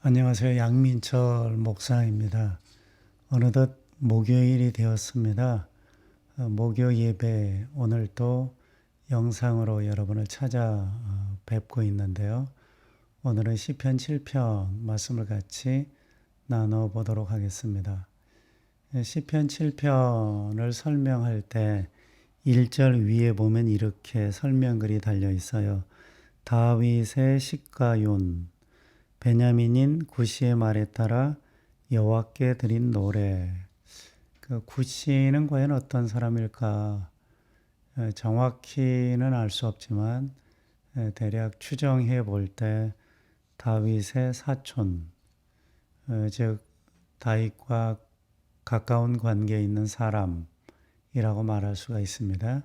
안녕하세요. 양민철 목사입니다. 어느덧 목요일이 되었습니다. 목요 예배 오늘 또 영상으로 여러분을 찾아뵙고 있는데요. 오늘은 시편 7편 말씀을 같이 나눠보도록 하겠습니다. 시편 7편을 설명할 때 1절 위에 보면 이렇게 설명글이 달려 있어요. 다윗의 시가윤 베냐민인 구시의 말에 따라 여호와께 드린 노래. 그 구시는 과연 어떤 사람일까? 정확히는 알 수 없지만 대략 추정해 볼 때 다윗의 사촌, 즉 다윗과 가까운 관계에 있는 사람이라고 말할 수가 있습니다.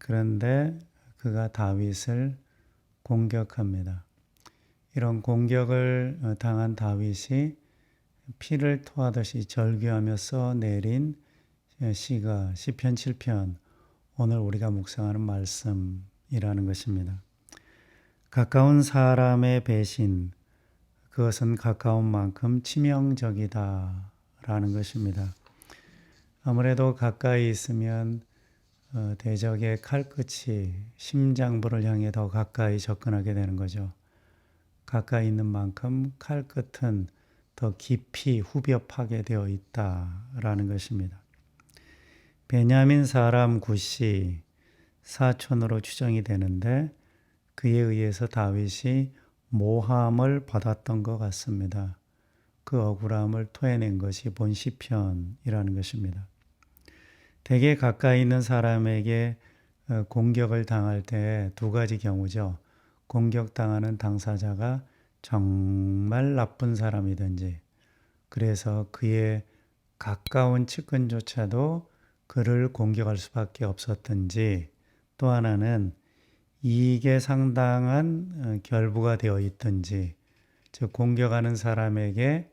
그런데 그가 다윗을 공격합니다. 이런 공격을 당한 다윗이 피를 토하듯이 절규하며 써내린 시가 시편 7편, 오늘 우리가 묵상하는 말씀이라는 것입니다. 가까운 사람의 배신, 그것은 가까운 만큼 치명적이다 라는 것입니다. 아무래도 가까이 있으면 대적의 칼끝이 심장부를 향해 더 가까이 접근하게 되는 거죠. 가까이 있는 만큼 칼끝은 더 깊이 후벼파게 되어 있다라는 것입니다. 베냐민 사람 구시 사촌으로 추정이 되는데 그에 의해서 다윗이 모함을 받았던 것 같습니다. 그 억울함을 토해낸 것이 본 시편이라는 것입니다. 대개 가까이 있는 사람에게 공격을 당할 때 두 가지 경우죠. 공격당하는 당사자가 정말 나쁜 사람이든지, 그래서 그의 가까운 측근조차도 그를 공격할 수밖에 없었든지, 또 하나는 이익에 상당한 결부가 되어 있든지, 즉 공격하는 사람에게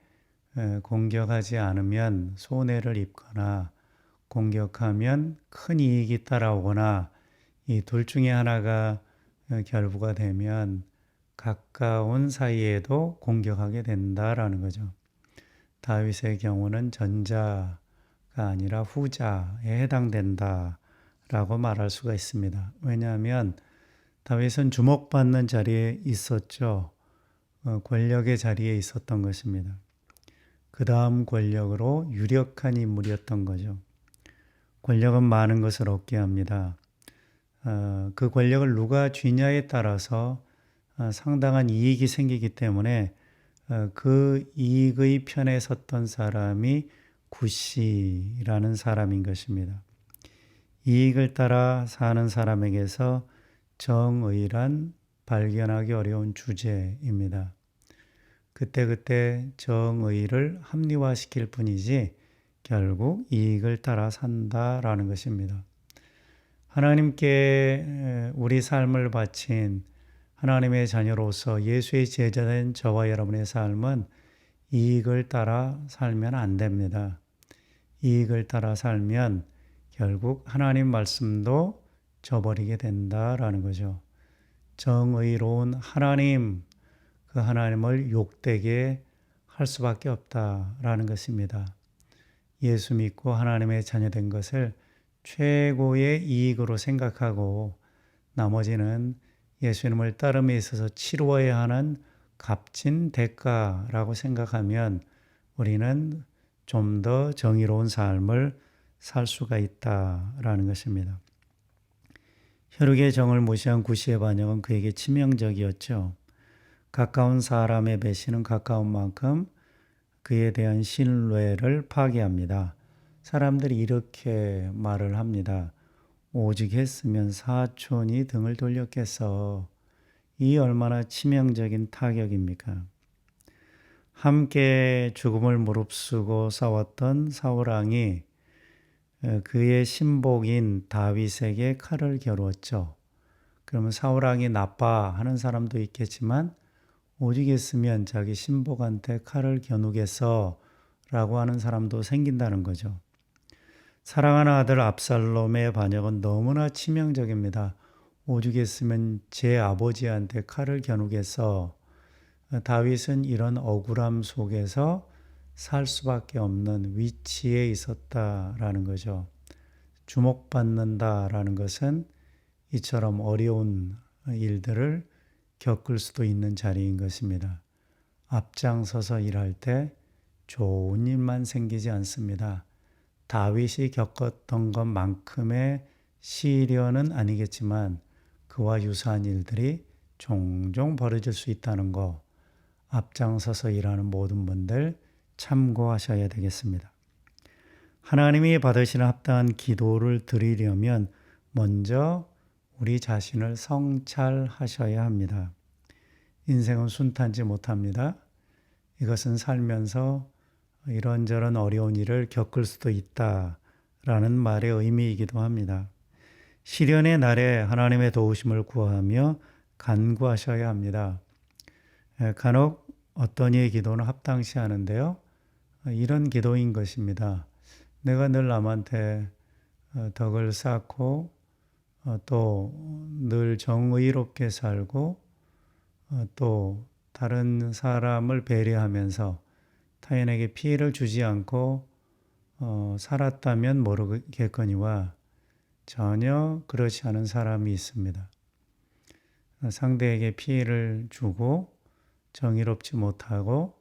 공격하지 않으면 손해를 입거나 공격하면 큰 이익이 따라오거나, 이 둘 중에 하나가 결부가 되면 가까운 사이에도 공격하게 된다라는 거죠. 다윗의 경우는 전자가 아니라 후자에 해당된다라고 말할 수가 있습니다. 왜냐하면 다윗은 주목받는 자리에 있었죠. 권력의 자리에 있었던 것입니다. 그 다음 권력으로 유력한 인물이었던 거죠. 권력은 많은 것을 얻게 합니다. 그 권력을 누가 쥐냐에 따라서 상당한 이익이 생기기 때문에 그 이익의 편에 섰던 사람이 구시라는 사람인 것입니다. 이익을 따라 사는 사람에게서 정의란 발견하기 어려운 주제입니다. 그때그때 정의를 합리화시킬 뿐이지 결국 이익을 따라 산다라는 것입니다. 하나님께 우리 삶을 바친 하나님의 자녀로서 예수의 제자된 저와 여러분의 삶은 이익을 따라 살면 안 됩니다. 이익을 따라 살면 결국 하나님 말씀도 저버리게 된다라는 거죠. 정의로운 하나님, 그 하나님을 욕되게 할 수밖에 없다라는 것입니다. 예수 믿고 하나님의 자녀된 것을 최고의 이익으로 생각하고 나머지는 예수님을 따름에 있어서 치루어야 하는 값진 대가라고 생각하면 우리는 좀 더 정의로운 삶을 살 수가 있다라는 것입니다. 혈육의 정을 무시한 구시의 반역은 그에게 치명적이었죠. 가까운 사람의 배신은 가까운 만큼 그에 대한 신뢰를 파괴합니다. 사람들이 이렇게 말을 합니다. 오직 했으면 사촌이 등을 돌렸겠어. 이 얼마나 치명적인 타격입니까? 함께 죽음을 무릅쓰고 싸웠던 사울왕이 그의 신복인 다윗에게 칼을 겨루었죠. 그러면 사울왕이 나빠 하는 사람도 있겠지만 오직 했으면 자기 신복한테 칼을 겨누겠어 라고 하는 사람도 생긴다는 거죠. 사랑하는 아들 압살롬의 반역은 너무나 치명적입니다. 오죽했으면 제 아버지한테 칼을 겨누겠어. 다윗은 이런 억울함 속에서 살 수밖에 없는 위치에 있었다라는 거죠. 주목받는다라는 것은 이처럼 어려운 일들을 겪을 수도 있는 자리인 것입니다. 앞장서서 일할 때 좋은 일만 생기지 않습니다. 다윗이 겪었던 것만큼의 시련은 아니겠지만 그와 유사한 일들이 종종 벌어질 수 있다는 거, 앞장서서 일하는 모든 분들 참고하셔야 되겠습니다. 하나님이 받으시는 합당한 기도를 드리려면 먼저 우리 자신을 성찰하셔야 합니다. 인생은 순탄치 못합니다. 이것은 살면서 이런저런 어려운 일을 겪을 수도 있다라는 말의 의미이기도 합니다. 시련의 날에 하나님의 도우심을 구하며 간구하셔야 합니다. 간혹 어떤 이의 기도는 합당치 않은데요. 이런 기도인 것입니다. 내가 늘 남한테 덕을 쌓고 또 늘 정의롭게 살고 또 다른 사람을 배려하면서 타인에게 피해를 주지 않고 살았다면 모르겠거니와 전혀 그렇지 않은 사람이 있습니다. 상대에게 피해를 주고 정의롭지 못하고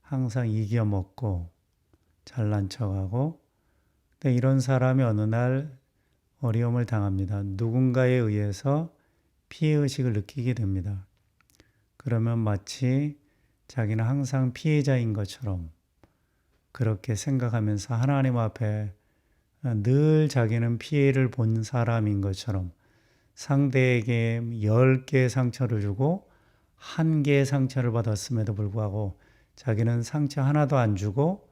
항상 이겨먹고 잘난 척하고 근데 이런 사람이 어느 날 어려움을 당합니다. 누군가에 의해서 피해의식을 느끼게 됩니다. 그러면 마치 자기는 항상 피해자인 것처럼 그렇게 생각하면서 하나님 앞에 늘 자기는 피해를 본 사람인 것처럼 상대에게 10개의 상처를 주고 1개의 상처를 받았음에도 불구하고 자기는 상처 하나도 안 주고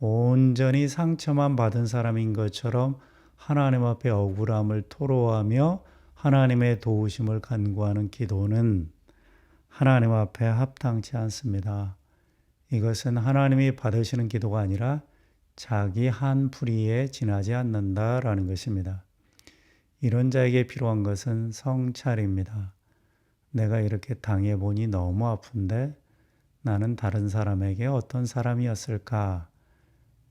온전히 상처만 받은 사람인 것처럼 하나님 앞에 억울함을 토로하며 하나님의 도우심을 간구하는 기도는 하나님 앞에 합당치 않습니다. 이것은 하나님이 받으시는 기도가 아니라 자기 한풀이에 지나지 않는다라는 것입니다. 이런 자에게 필요한 것은 성찰입니다. 내가 이렇게 당해보니 너무 아픈데 나는 다른 사람에게 어떤 사람이었을까?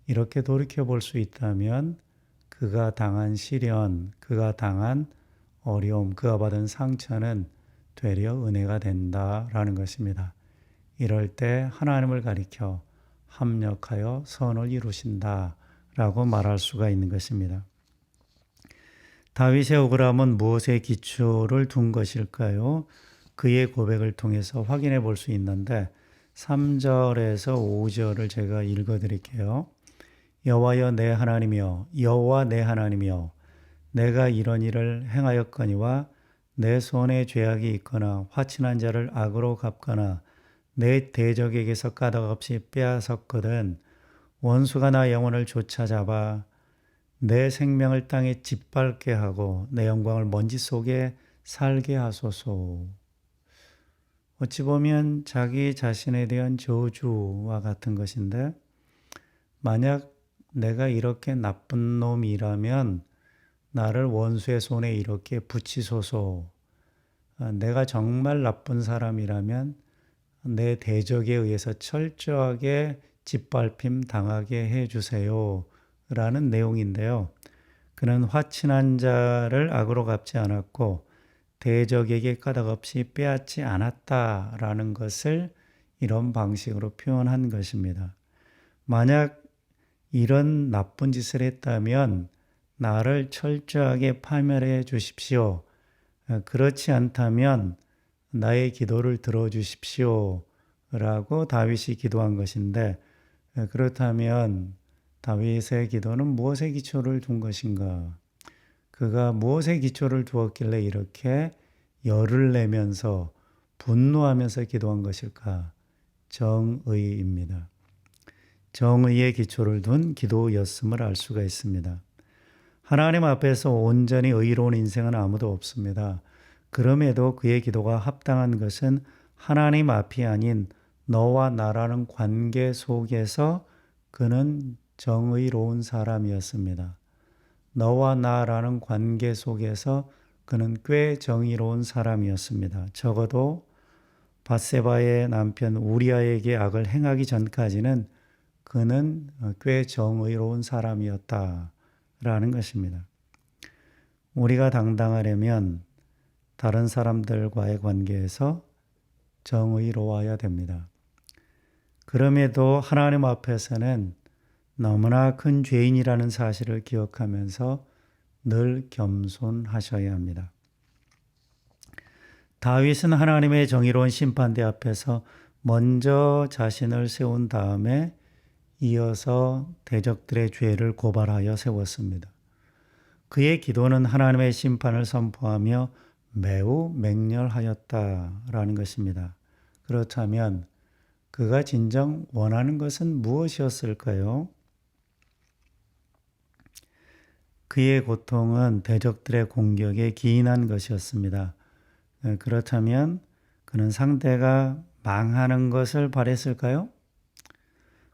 이렇게 돌이켜볼 수 있다면 그가 당한 시련, 그가 당한 어려움, 그가 받은 상처는 되려 은혜가 된다라는 것입니다. 이럴 때 하나님을 가리켜 합력하여 선을 이루신다라고 말할 수가 있는 것입니다. 다윗의 억울함은 무엇에 기초를 둔 것일까요? 그의 고백을 통해서 확인해 볼 수 있는데 3절에서 5절을 제가 읽어 드릴게요. 여호와여 내 하나님이여 여호와 내 하나님이여 내가 이런 일을 행하였거니와 내 손에 죄악이 있거나 화친한 자를 악으로 갚거나 내 대적에게서 까닭없이 빼앗았거든 원수가 나 영혼을 쫓아잡아 내 생명을 땅에 짓밟게 하고 내 영광을 먼지 속에 살게 하소서. 어찌 보면 자기 자신에 대한 저주와 같은 것인데 만약 내가 이렇게 나쁜 놈이라면 나를 원수의 손에 이렇게 붙이소서. 내가 정말 나쁜 사람이라면 내 대적에 의해서 철저하게 짓밟힘 당하게 해주세요. 라는 내용인데요. 그는 화친한 자를 악으로 갚지 않았고 대적에게 까닭없이 빼앗지 않았다라는 것을 이런 방식으로 표현한 것입니다. 만약 이런 나쁜 짓을 했다면 나를 철저하게 파멸해 주십시오. 그렇지 않다면 나의 기도를 들어주십시오. 라고 다윗이 기도한 것인데 그렇다면 다윗의 기도는 무엇에 기초를 둔 것인가? 그가 무엇에 기초를 두었길래 이렇게 열을 내면서 분노하면서 기도한 것일까? 정의입니다. 정의에 기초를 둔 기도였음을 알 수가 있습니다. 하나님 앞에서 온전히 의로운 인생은 아무도 없습니다. 그럼에도 그의 기도가 합당한 것은 하나님 앞이 아닌 너와 나라는 관계 속에서 그는 정의로운 사람이었습니다. 너와 나라는 관계 속에서 그는 꽤 정의로운 사람이었습니다. 적어도 밧세바의 남편 우리아에게 악을 행하기 전까지는 그는 꽤 정의로운 사람이었다라는 것입니다. 우리가 당당하려면 다른 사람들과의 관계에서 정의로워야 됩니다. 그럼에도 하나님 앞에서는 너무나 큰 죄인이라는 사실을 기억하면서 늘 겸손하셔야 합니다. 다윗은 하나님의 정의로운 심판대 앞에서 먼저 자신을 세운 다음에 이어서 대적들의 죄를 고발하여 세웠습니다. 그의 기도는 하나님의 심판을 선포하며 매우 맹렬하였다라는 것입니다. 그렇다면 그가 진정 원하는 것은 무엇이었을까요? 그의 고통은 대적들의 공격에 기인한 것이었습니다. 그렇다면 그는 상대가 망하는 것을 바랬을까요?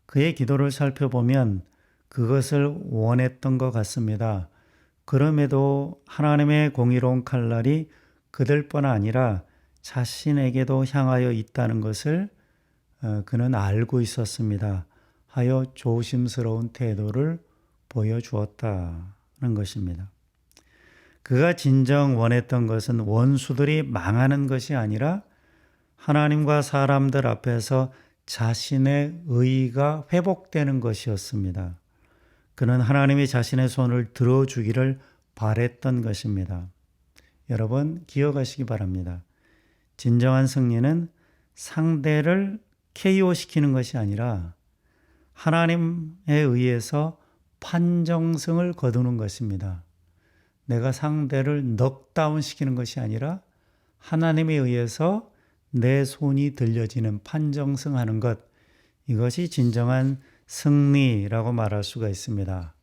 그의 기도를 살펴보면 그것을 원했던 것 같습니다. 그럼에도 하나님의 공의로운 칼날이 그들뿐 아니라 자신에게도 향하여 있다는 것을 그는 알고 있었습니다. 하여 조심스러운 태도를 보여주었다는 것입니다. 그가 진정 원했던 것은 원수들이 망하는 것이 아니라 하나님과 사람들 앞에서 자신의 의의가 회복되는 것이었습니다. 그는 하나님이 자신의 손을 들어주기를 바랬던 것입니다. 여러분 기억하시기 바랍니다. 진정한 승리는 상대를 KO시키는 것이 아니라 하나님에 의해서 판정승을 거두는 것입니다. 내가 상대를 넉다운 시키는 것이 아니라 하나님에 의해서 내 손이 들려지는 판정승하는 것, 이것이 진정한 승리라고 말할 수가 있습니다.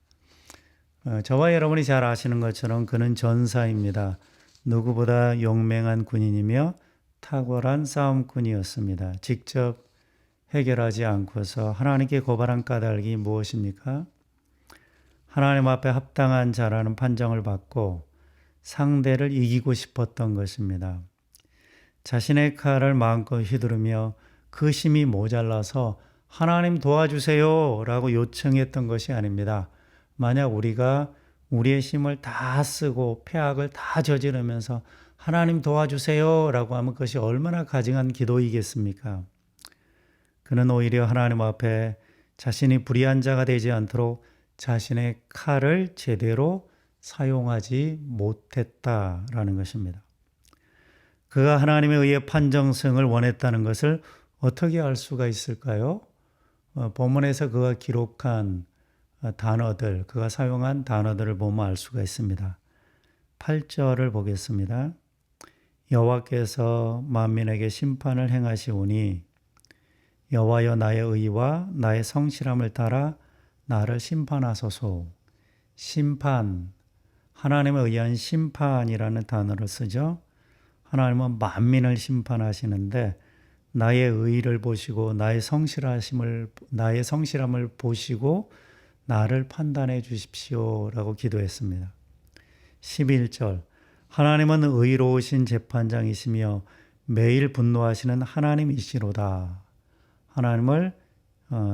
저와 여러분이 잘 아시는 것처럼 그는 전사입니다. 누구보다 용맹한 군인이며 탁월한 싸움꾼이었습니다. 직접 해결하지 않고서 하나님께 고발한 까닭이 무엇입니까? 하나님 앞에 합당한 자라는 판정을 받고 상대를 이기고 싶었던 것입니다. 자신의 칼을 마음껏 휘두르며 그 힘이 모자라서 하나님 도와주세요 라고 요청했던 것이 아닙니다. 만약 우리가 우리의 힘을 다 쓰고 패악을 다 저지르면서 하나님 도와주세요 라고 하면 그것이 얼마나 가증한 기도이겠습니까? 그는 오히려 하나님 앞에 자신이 불의한 자가 되지 않도록 자신의 칼을 제대로 사용하지 못했다라는 것입니다. 그가 하나님에 의해 판정승을 원했다는 것을 어떻게 알 수가 있을까요? 본문에서 그가 기록한 단어들, 그가 사용한 단어들을 보면 알 수가 있습니다. 8절을 보겠습니다. 여호와께서 만민에게 심판을 행하시오니 여호와여 나의 의와 나의 성실함을 따라 나를 심판하소서. 심판, 하나님에 의한 심판이라는 단어를 쓰죠. 하나님은 만민을 심판하시는데 나의 의를 보시고 나의 성실함을 보시고 나를 판단해 주십시오라고 기도했습니다. 11절 하나님은 의로우신 재판장이시며 매일 분노하시는 하나님이시로다. 하나님을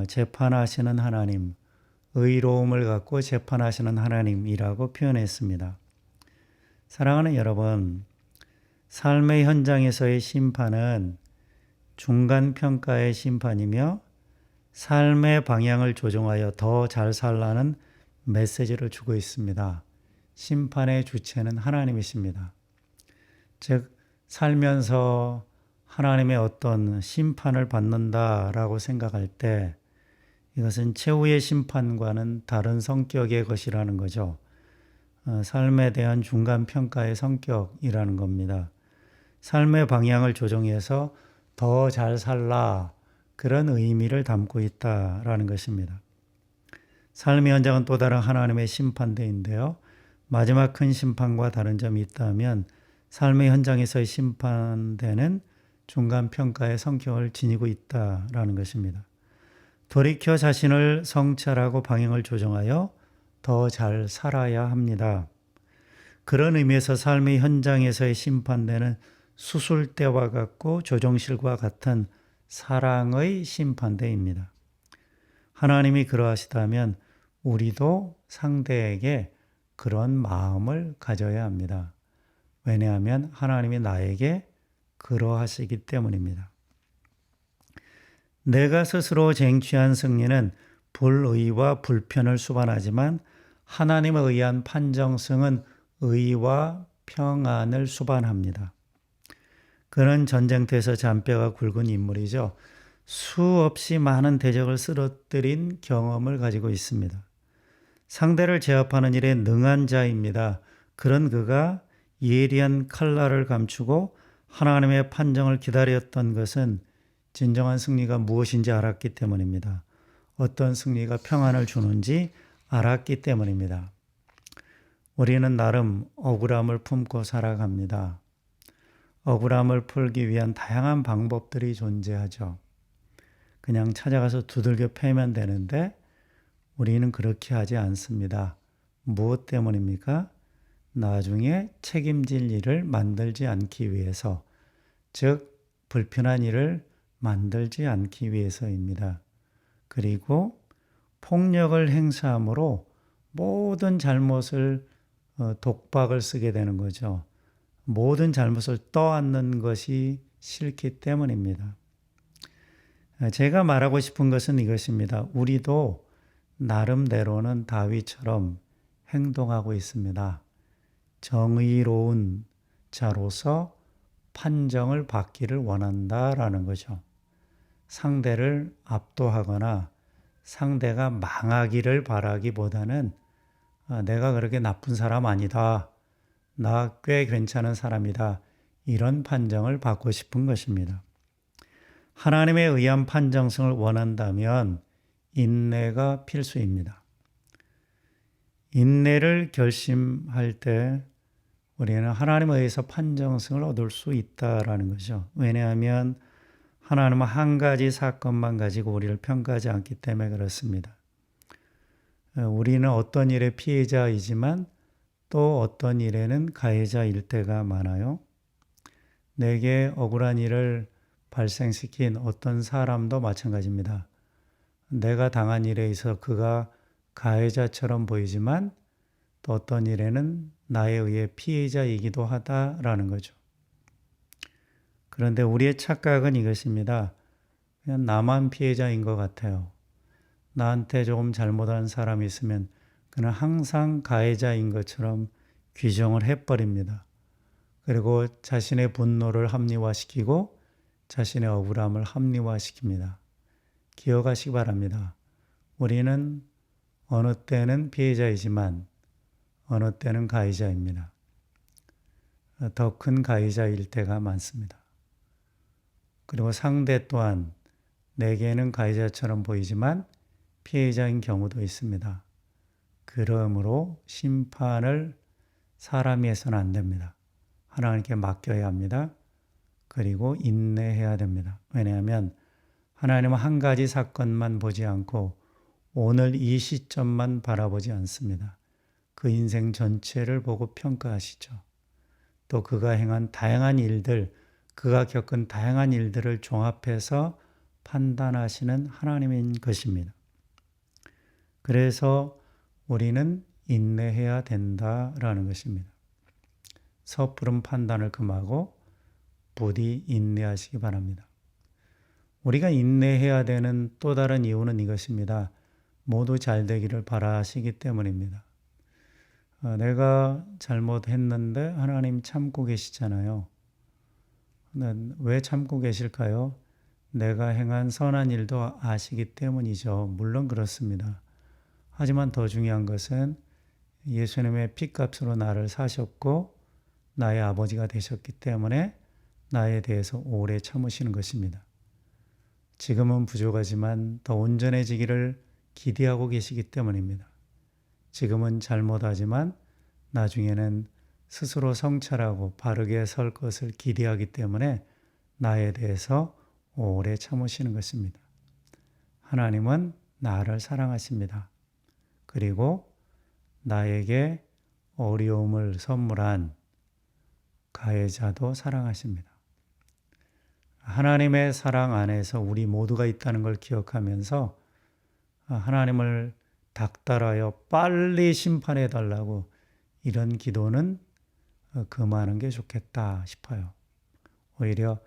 재판하시는 하나님, 의로움을 갖고 재판하시는 하나님이라고 표현했습니다. 사랑하는 여러분, 삶의 현장에서의 심판은 중간평가의 심판이며 삶의 방향을 조정하여 더 잘 살라는 메시지를 주고 있습니다. 심판의 주체는 하나님이십니다. 즉, 살면서 하나님의 어떤 심판을 받는다라고 생각할 때 이것은 최후의 심판과는 다른 성격의 것이라는 거죠. 삶에 대한 중간평가의 성격이라는 겁니다. 삶의 방향을 조정해서 더 잘 살라, 그런 의미를 담고 있다라는 것입니다. 삶의 현장은 또 다른 하나님의 심판대인데요. 마지막 큰 심판과 다른 점이 있다면 삶의 현장에서의 심판대는 중간평가의 성격을 지니고 있다라는 것입니다. 돌이켜 자신을 성찰하고 방향을 조정하여 더 잘 살아야 합니다. 그런 의미에서 삶의 현장에서의 심판대는 수술대와 같고 조정실과 같은 사랑의 심판대입니다. 하나님이 그러하시다면 우리도 상대에게 그런 마음을 가져야 합니다. 왜냐하면 하나님이 나에게 그러하시기 때문입니다. 내가 스스로 쟁취한 승리는 불의와 불편을 수반하지만 하나님에 의한 판정승은 의와 평안을 수반합니다. 그는 전쟁터에서 잔뼈가 굵은 인물이죠. 수없이 많은 대적을 쓰러뜨린 경험을 가지고 있습니다. 상대를 제압하는 일에 능한 자입니다. 그런 그가 예리한 칼날을 감추고 하나님의 판정을 기다렸던 것은 진정한 승리가 무엇인지 알았기 때문입니다. 어떤 승리가 평안을 주는지 알았기 때문입니다. 우리는 나름 억울함을 품고 살아갑니다. 억울함을 풀기 위한 다양한 방법들이 존재하죠. 그냥 찾아가서 두들겨 패면 되는데 우리는 그렇게 하지 않습니다. 무엇 때문입니까? 나중에 책임질 일을 만들지 않기 위해서, 즉 불편한 일을 만들지 않기 위해서입니다. 그리고 폭력을 행사함으로 모든 잘못을 독박을 쓰게 되는 거죠. 모든 잘못을 떠안는 것이 싫기 때문입니다. 제가 말하고 싶은 것은 이것입니다. 우리도 나름대로는 다윗처럼 행동하고 있습니다. 정의로운 자로서 판정을 받기를 원한다라는 거죠. 상대를 압도하거나 상대가 망하기를 바라기보다는 내가 그렇게 나쁜 사람 아니다. 나 꽤 괜찮은 사람이다. 이런 판정을 받고 싶은 것입니다. 하나님에 의한 판정승을 원한다면 인내가 필수입니다. 인내를 결심할 때 우리는 하나님에 의해서 판정승을 얻을 수 있다라는 거죠. 왜냐하면 하나님은 한 가지 사건만 가지고 우리를 평가하지 않기 때문에 그렇습니다. 우리는 어떤 일의 피해자이지만 또 어떤 일에는 가해자일 때가 많아요. 내게 억울한 일을 발생시킨 어떤 사람도 마찬가지입니다. 내가 당한 일에 있어 그가 가해자처럼 보이지만 또 어떤 일에는 나에 의해 피해자이기도 하다라는 거죠. 그런데 우리의 착각은 이것입니다. 그냥 나만 피해자인 것 같아요. 나한테 조금 잘못한 사람이 있으면 그는 항상 가해자인 것처럼 규정을 해버립니다. 그리고 자신의 분노를 합리화시키고 자신의 억울함을 합리화시킵니다. 기억하시기 바랍니다. 우리는 어느 때는 피해자이지만 어느 때는 가해자입니다. 더 큰 가해자일 때가 많습니다. 그리고 상대 또한 내게는 가해자처럼 보이지만 피해자인 경우도 있습니다. 그러므로 심판을 사람이 해서는 안 됩니다. 하나님께 맡겨야 합니다. 그리고 인내해야 됩니다. 왜냐하면 하나님은 한 가지 사건만 보지 않고 오늘 이 시점만 바라보지 않습니다. 그 인생 전체를 보고 평가하시죠. 또 그가 행한 다양한 일들, 그가 겪은 다양한 일들을 종합해서 판단하시는 하나님인 것입니다. 그래서 우리는 인내해야 된다라는 것입니다. 섣부른 판단을 금하고 부디 인내하시기 바랍니다. 우리가 인내해야 되는 또 다른 이유는 이것입니다. 모두 잘 되기를 바라시기 때문입니다. 내가 잘못했는데 하나님 참고 계시잖아요. 왜 참고 계실까요? 내가 행한 선한 일도 아시기 때문이죠. 물론 그렇습니다. 하지만 더 중요한 것은 예수님의 피값으로 나를 사셨고 나의 아버지가 되셨기 때문에 나에 대해서 오래 참으시는 것입니다. 지금은 부족하지만 더 온전해지기를 기대하고 계시기 때문입니다. 지금은 잘못하지만 나중에는 스스로 성찰하고 바르게 설 것을 기대하기 때문에 나에 대해서 오래 참으시는 것입니다. 하나님은 나를 사랑하십니다. 그리고 나에게 어려움을 선물한 가해자도 사랑하십니다. 하나님의 사랑 안에서 우리 모두가 있다는 걸 기억하면서 하나님을 닥달하여 빨리 심판해 달라고 이런 기도는 그만한 게 좋겠다 싶어요. 오히려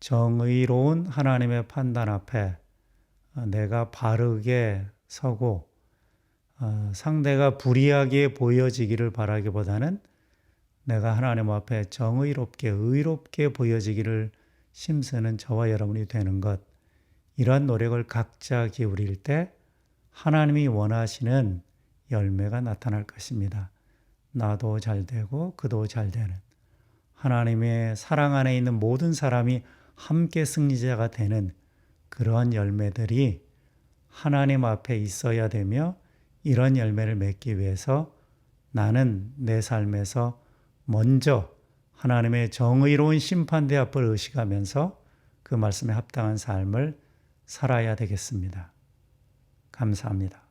정의로운 하나님의 판단 앞에 내가 바르게 서고 상대가 불의하게 보여지기를 바라기보다는 내가 하나님 앞에 정의롭게 의롭게 보여지기를 힘쓰는 저와 여러분이 되는 것, 이러한 노력을 각자 기울일 때 하나님이 원하시는 열매가 나타날 것입니다. 나도 잘 되고 그도 잘 되는, 하나님의 사랑 안에 있는 모든 사람이 함께 승리자가 되는 그러한 열매들이 하나님 앞에 있어야 되며, 이런 열매를 맺기 위해서 나는 내 삶에서 먼저 하나님의 정의로운 심판대 앞을 의식하면서 그 말씀에 합당한 삶을 살아야 되겠습니다. 감사합니다.